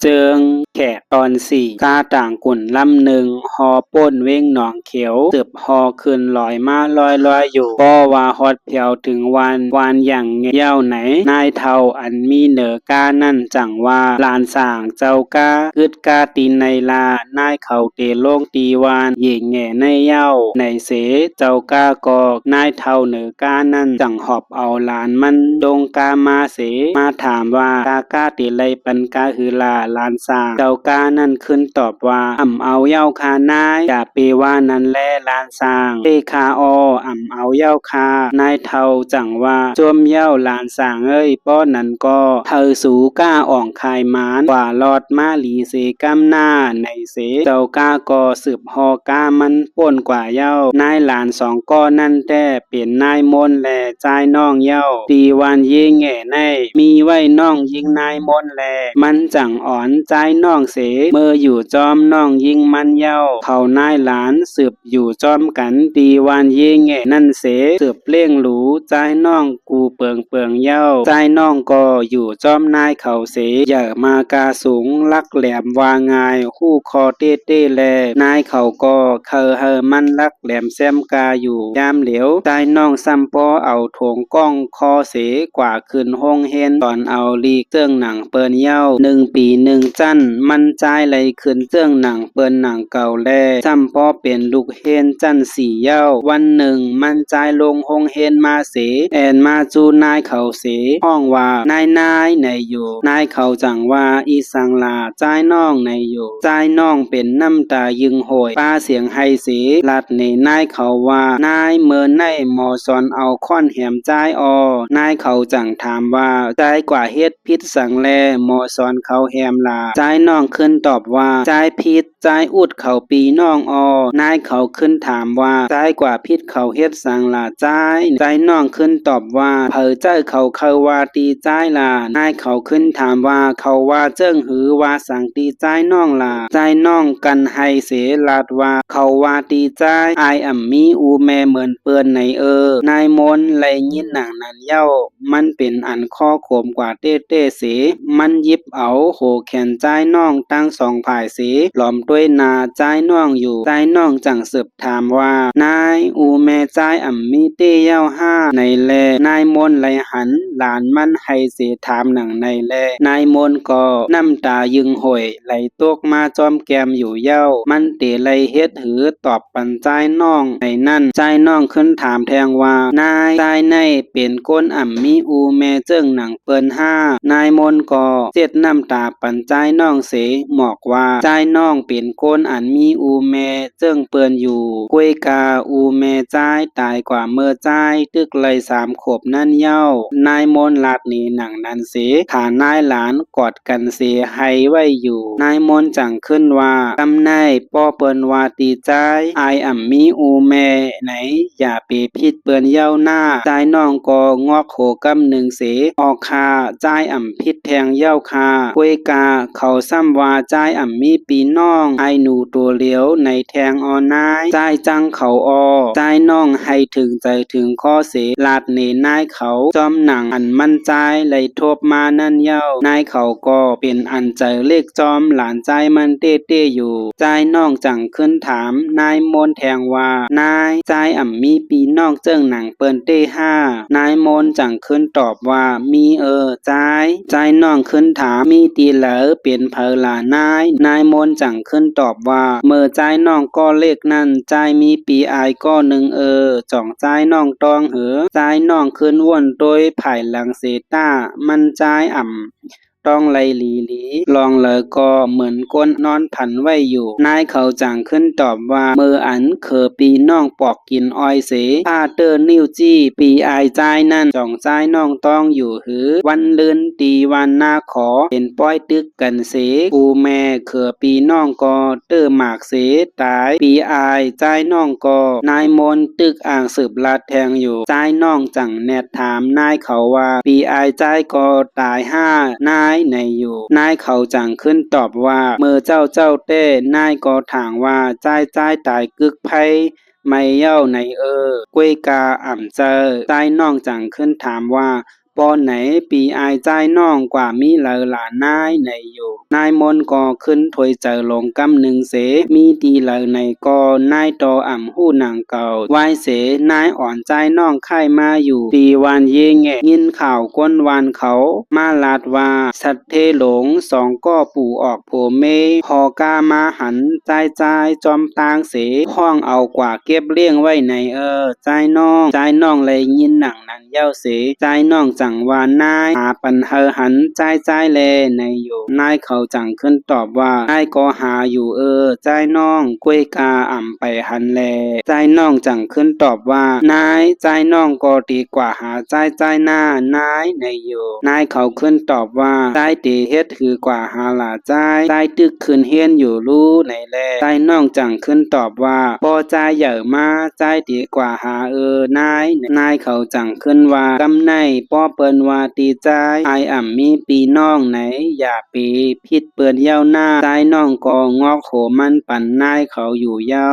เจิงแขกตอนสี่กาต่างกุ่นลำหนึ่งฮอป้นเว้งหนองเขียวสืบฮอขึ้นลอยมาลอยอยู่ก็ว่าฮอดเพียวถึงวันอย่างเงี้ยวไหนนายเท่าอันมีเหนือกานั่นจังว่าลานสร้างเจ้ากาคึดกาตีนในลานายเขาเตโลงตีวานเย่งแง่ในเย้าในเสเจ้ากากนายเท่าเหนือกานั่นจังหอบเอาลานมันดงกามาเสมาถามว่ากาตีไรปันกาหือลาลานสร้างเจ้ากานั่นขึ้นตอบว่าเอาเย้าคานายอย่าเปว่านั้นแลลานสร้างเตคาเอาเย้าคานายเท่าจังว่าจวมเย้าลานสร้างเอ้ยป้อนั้นก็เธอสูก้าอ่องคายมานกว่าลอดมาหลีเสกัมหน้าในเสเจ้ากาก็สืบฮอกามันป่นกว่าเย้านายหลานสองก้อนั่นแต่เป็นนายมนแลใจน้องเย้าตีวันเย่แง่ในมีไว้น้องยิงนายมนแลมันจังอ่อนใจน้องเสเมื่ออยู่จอมน้องยิงมันเย้าเขานายหลานสืบอยู่จอมกันตีวันเย่แง่นั่นเสสืบเลี้ยงหลูใจน้องกูเปิงเย้าใจน้องก็อยู่จอมนายเขาเสอย่ามากาสูงลักแหลมวางายคู่คอเต้แลนายเขาก็เฮอมันลักแหลมแซมกาอยู่ยามเหลียวใจน้องซ้ำปอเอาโถงก้องคอเสกว่าขึ้นห้องเฮนตอนเอาลีกเจื้องหนังเปิ้นเย้า1 ปี 1 จันมันใจไหลขึ้นเจื้องหนังเปิ้นหนังเก่าแลซ้ำปอเป็นลูกเฮนจัน4เย้าวันหนึ่งมันใจลงห้องเฮนมาเสแอนมาจูนายเขาเสห้องว่านายในอยู่นายเขาจังว่าอีสังลาใจน้องในอยู่ใจน้องเป็นน้ำตายึงโหยป้าเสียงไฮเสลัดในนายเขาว่านายเมินในหมอสอนเอาค้อนแหมใจนายเขาจังถามว่าใจกว่าเฮ็ดพิษสังแลหมอสอนเขาแหมลาใจน้องขึ้นตอบว่าใจพิษใจอุดเขาปีน้องนายเขาขึ้นถามว่าใจกว่าพิษเขาเฮ็ดสังลาใจน้องขึ้นตอบว่าเผอใจเขาว่าตีใจลานายเขาขึ้นถามว่าเขาว่าเจิ้งหือว่าสังตีใจน้องลาใจน้องกันให้เสลาดว่าเขาว่าตีใจมีอูแม่เหมือนเปื้อนในนายมนไหลยินหนังนั้นเย้ามันเป็นอันข้อโขมกว่าเต้เสมันยิบเอาโหแขนใจน้องตั้งสองฝ่ายเสหลอมด้วยนาใจน้องอยู่ใจน้องจังสืบถามว่านายอูแม่ใจมีเต้เย้าในแลนายมนไหลหันหลานมันให้เสถามหนังในแลนายมนก็น้ำตายึงห่วยไหลตกมาจอมแก้มอยู่เย้ามันเตไหลเฮ็ดหือตอบปันใจน้องในนั่นใจน้องขึ้นถามแทงว่านายใจในเป็นก้นมีอูแม่เจิ้งหนังเปิ้นนายมนก็เจ็ดน้ำตาปันใจน้องเสหมอกว่าใจน้องเป็นก้นมีอูแม่เจิ้งเปิ้นอยู่กวยกาอูแม่ใจตายกว่าเมื่อใจตึกเลย3 ขวบนั่นเย้านายมนลาดนี้หนังนั้นเสฐานนายหลานกอดกันเสให้ไว้อยู่นายมนจังขึ้นว่าตำนายป้อเปิ้นว่าตีใจมีอูแม่ไหนอย่าไปพิดเปิ้นเย้าหน้าใจน้องก็งอกโขกำหนึ่งเสออกคาใจพิดแทงเย้าคากวยกาเขาซ้ำว่าใจมีปีน้องหนูตัวเหลียวในแทงนายใจจังเขาใจน้องให้ถึงใจถึงข้อเสลาดเนนายเขาจอมหนังอันมั่นใจไหลทบมานั่นเย้านายเขาก็เป็นอันใจเล็กจอมหลานใจมันเต้อยู่ใจน้องจังขึ้นถามนายมนแทงว่านายใจมีปีน้องเจิ้งหนังเปิ้นเต้นายมนจังขึ้นตอบว่ามีใจน้องขึ้นถามมีตีเหลอเป็นเพลานายมนจังขึ้นตอบว่าเมื่อใจน้องก็เล็กนั่นใจมีปีก็หนึ่งจ่องใจน้องตองใจน้องขึ้นว่นโดยไผ่หลังเสต้ามันใจต้องไลหลีลองเลยก็เหมือนก้นนอนผันไว้อยู่นายเขาจังขึ้นตอบว่าเมื่ออันปีน้องปอกกินอ้อยเสผ้าเตอร์นิ้วจี้ปีใจนั่นจ่องใจน้องต้องอยู่วันเลื่นตีวันหน้าขอเป็นป้อยตึกกันเสอูแม่ปีน้องก็เตอร์หมากเสตายปีใจน้องก็นายมนตึกอ่างสืบลาดแทงอยู่ใจน้องจังแนดถามนายเขาว่าปีใจก็ตายนายในอยู่นายเขาจังขึ้นตอบว่าเมื่อเจ้าเต้นายก็ถางว่าใจตายกึกไพไม่เย้าในกวยกาเจอใจน้องจังขึ้นถามว่าป ปอไหนปีอายใจน้องกว่ามีเหลอหลานนายในอยู่นายมนก็ขึ้นถวยเจอลงกำหนึ่งเสมีดีเหลอในก็นายตออ่ำหู้นางเก่าไว้เสนายอ่อนใจน้องไข่มาอยู่ปีวันเยงแงยินข่าวก้นวันเขามาลาดว่าสัตเทหลงสองก็ปู่ออกโผเมหอกามาหันใจจอมตางเสห้องเอากว่าเก็บเลี้ยงไว้ในใจน้องเลยยินหนังนั้นเย้าเสใจน้องจังว่านายหาปันเฮอหันใจแลในอยู่นายเขาจังขึ้นตอบว่านายก็หาอยู่ใจน้องกล้วยกาอ่ำไปหันแลใจน้องจังขึ้นตอบว่านายใจน้องก็ดีกว่าหาใจหน้านายในอยู่นายเขาขึ้นตอบว่าใจตีเฮ็ดถือกว่าหาหลาใจตึกขึ้นเฮียนอยู่รู้ในแลใจน้องจังขึ้นตอบว่าบ่ใจเหย่อมาใจดีกว่าหานายเขาจังขึ้นว่ากำไนป้อเปิ้นว่าตีใจอายอ่ำมีปีน้องไหนอย่าปีพิดเปิ้นเย้าหน้าใจน้องก็งอกโหมันปั่นนายเขาอยู่เย้า